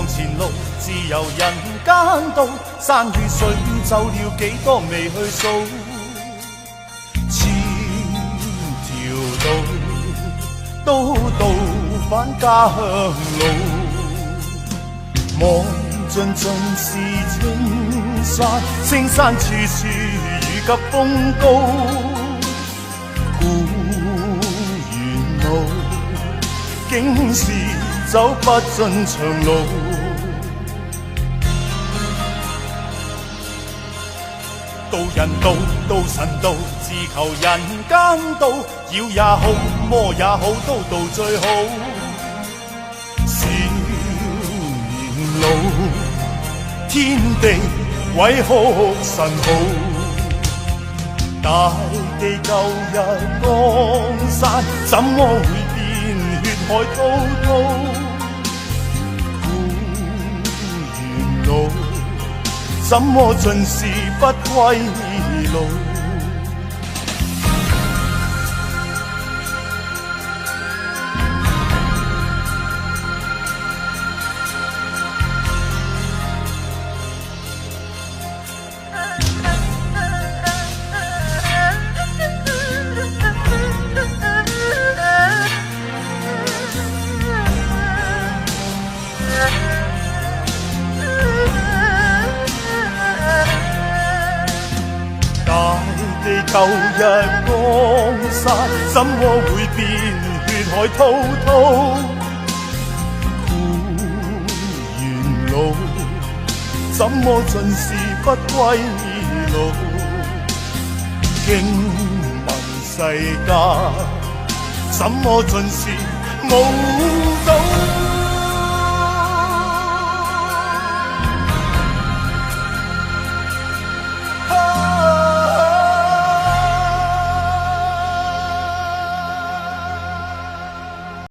向前路，自由人間道，山與水走了幾多未去數，千條道都到返家鄉路。望盡盡是青山，青山處處遇及風高。故園路，竟是走不盡長路。道人道，道神道，自求人間道。妖也好，魔也好，都道最好。少年老，天地委哭神號。大地舊日江山，怎麼會變血海滔滔？故園路，怎麼盡是不歸路？舊日江山，怎麼會變血海滔滔？故園路，怎麼盡是不歸路？經聞世間，怎麼盡是無